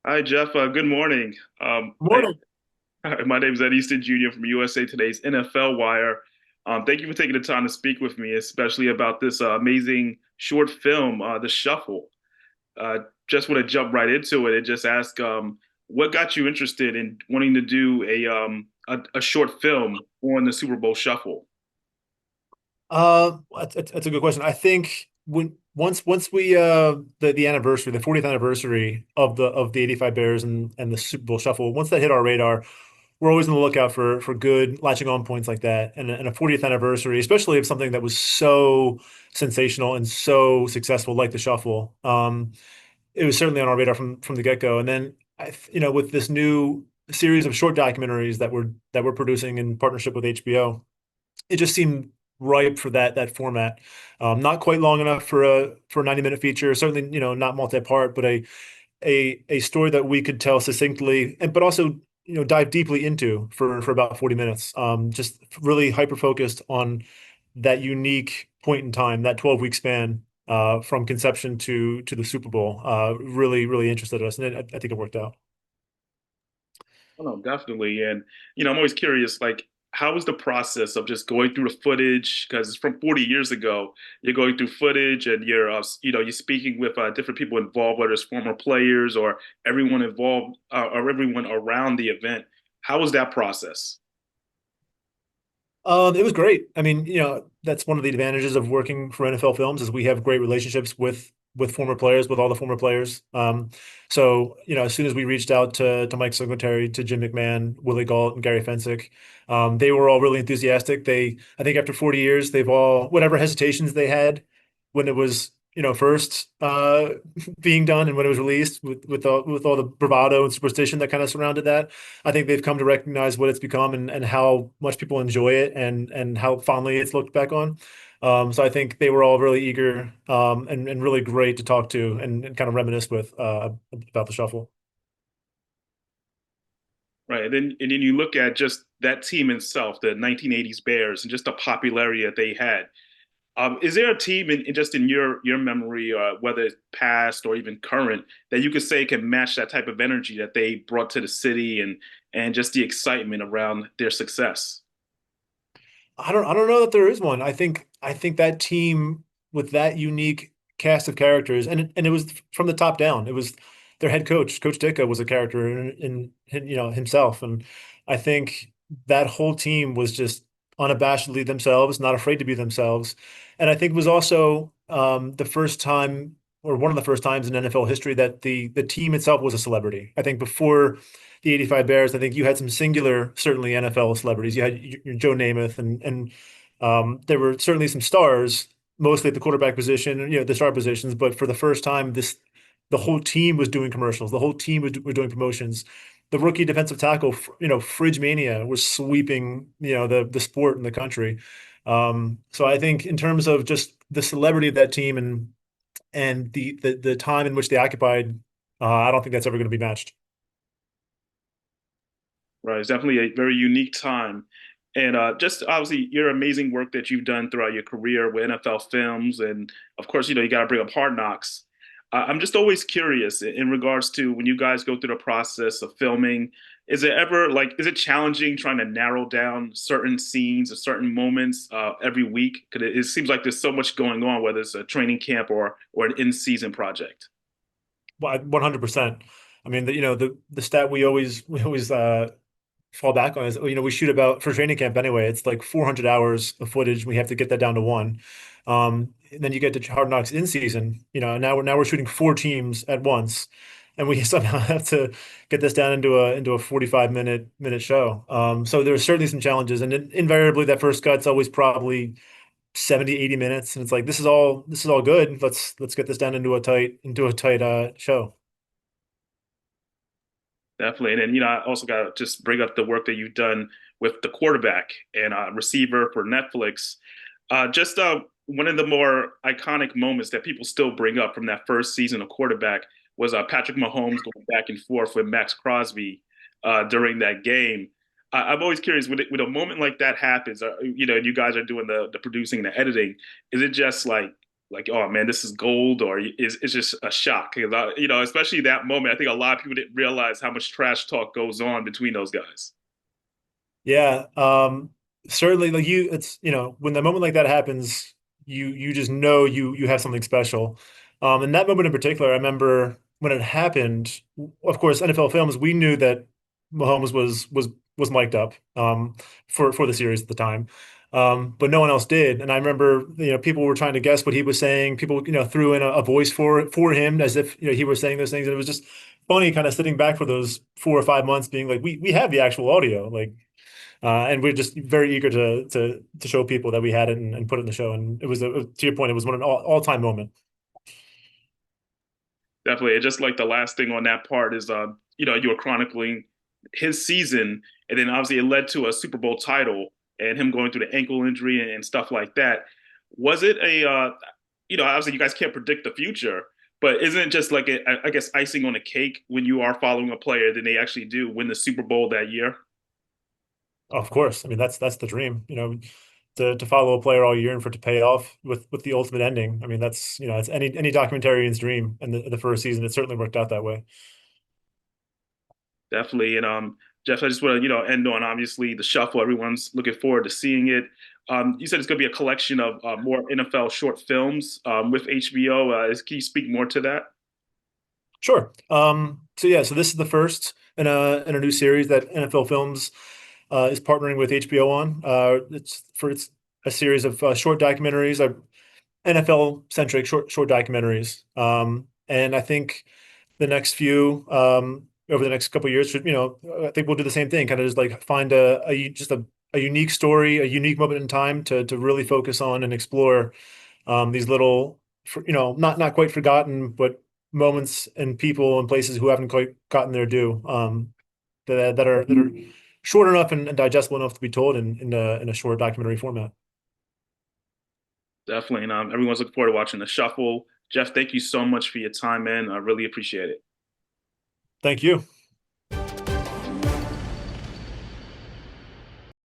Hi, Jeff. Good morning. Morning. My name is Ed Easton Jr. from USA Today's NFL Wire. Thank you for taking the time to speak with me, especially about this amazing short film, The Shuffle. Uh, just want to jump right into it and just ask, what got you interested in wanting to do a short film on the Super Bowl Shuffle? That's a good question. I think when once we the anniversary, the 40th anniversary of the 85 Bears and the Super Bowl Shuffle, once that hit our radar, we're always on the lookout for good latching on points like that. And a 40th anniversary, especially of something that was so sensational and so successful like the Shuffle. It was certainly on our radar from the get-go. And then with this new series of short documentaries that we're producing in partnership with HBO, it just seemed ripe for that format. Not quite long enough for a 90-minute feature. Certainly, not multi-part, but a story that we could tell succinctly, and but also dive deeply into for about 40 minutes. Just really hyper focused on that unique point in time, that 12-week span from conception to the Super Bowl. Really interested us, and I think it worked out. Oh, no, definitely. And, I'm always curious, like, how was the process of just going through the footage? Because it's from 40 years ago. You're going through footage and you're speaking with different people involved, whether it's former players or everyone involved or everyone around the event. How was that process? It was great. I mean, that's one of the advantages of working for NFL Films is we have great relationships with former players, with all the former players. So as soon as we reached out to Mike Singletary, to Jim McMahon, Willie Gault, and Gary Fensick, they were all really enthusiastic. I think after 40 years, they've all whatever hesitations they had when it was first being done and when it was released with all the bravado and superstition that kind of surrounded that. I think they've come to recognize what it's become and how much people enjoy it and how fondly it's looked back on. So I think they were all really eager and really great to talk to and kind of reminisce with about the shuffle. Right. And then you look at just that team itself, the 1980s Bears, and just the popularity that they had. Is there a team just in your memory, whether it's past or even current, that you could say can match that type of energy that they brought to the city and just the excitement around their success? I don't know that there is one. I think that team with that unique cast of characters and it was from the top down. It was their head coach, Coach Ditka was a character in himself. And I think that whole team was just unabashedly themselves, not afraid to be themselves. And I think it was also the first time or one of the first times in NFL history that the team itself was a celebrity. I think before the 85 Bears, I think you had some singular, certainly NFL celebrities. You had your Joe Namath and there were certainly some stars, mostly at the quarterback position, the star positions. But for the first time, the whole team was doing commercials. The whole team was doing promotions. The rookie defensive tackle, Fridge Mania was sweeping, the sport in the country. So I think in terms of just the celebrity of that team and the time in which they occupied, I don't think that's ever going to be matched. Right. It's definitely a very unique time. And just obviously your amazing work that you've done throughout your career with NFL films. And of course, you got to bring up Hard Knocks. I'm just always curious in regards to when you guys go through the process of filming, is it ever like, is it challenging trying to narrow down certain scenes or certain moments every week? Because it seems like there's so much going on, whether it's a training camp or an in-season project. Well, 100%. I mean, the stat we always fall back on is, we shoot about for training camp anyway. It's like 400 hours of footage. We have to get that down to one. And then you get to Hard Knocks in season. Now we're shooting four teams at once, and we somehow have to get this down into a 45 minute show. So there's certainly some challenges, and invariably that first cut's always probably 70, 80 minutes, and it's like this is all good. Let's get this down into a tight show. Definitely. And then, I also got to just bring up the work that you've done with the quarterback and receiver for Netflix. Just one of the more iconic moments that people still bring up from that first season of quarterback was Patrick Mahomes going back and forth with Maxx Crosby during that game. I'm always curious when a moment like that happens, and you guys are doing the producing and the editing, is it just like like, oh man, this is gold, or is it's just a shock? Because especially that moment, I think a lot of people didn't realize how much trash talk goes on between those guys. Yeah, certainly. Like it's when the moment like that happens, you just know you have something special. And that moment in particular, I remember when it happened. Of course, NFL Films, we knew that Mahomes was mic'd up for the series at the time, but no one else did. And I remember people were trying to guess what he was saying. People threw in a voice for him as if he was saying those things, and it was just funny, kind of sitting back for those 4 or 5 months, being like, we have the actual audio, like. And we're just very eager to show people that we had it and put it in the show. And it was to your point, it was one an all-time moment. Definitely. And just like the last thing on that part is, you were chronicling his season, and then obviously it led to a Super Bowl title and him going through the ankle injury and stuff like that. Was it obviously you guys can't predict the future, but isn't it just like I guess icing on a cake when you are following a player, then they actually do win the Super Bowl that year? Of course, I mean that's the dream, to follow a player all year and for it to pay off with the ultimate ending. I mean that's it's any documentarian's dream. And the first season, it certainly worked out that way. Definitely. And Jeff, I just want to end on obviously the shuffle. Everyone's looking forward to seeing it. You said it's going to be a collection of more NFL short films with HBO. Can you speak more to that? Sure. So yeah, so this is the first in a new series that NFL Films is partnering with HBO on. It's a series of short documentaries, NFL centric short documentaries. And I think the next few over the next couple of years should, I think we'll do the same thing, kind of just like find a unique story, a unique moment in time to really focus on and explore these little, not quite forgotten, but moments and people and places who haven't quite gotten their due, that are short enough and digestible enough to be told in a short documentary format. Definitely. And everyone's looking forward to watching the shuffle. Jeff, thank you so much for your time, man. I really appreciate it. Thank you.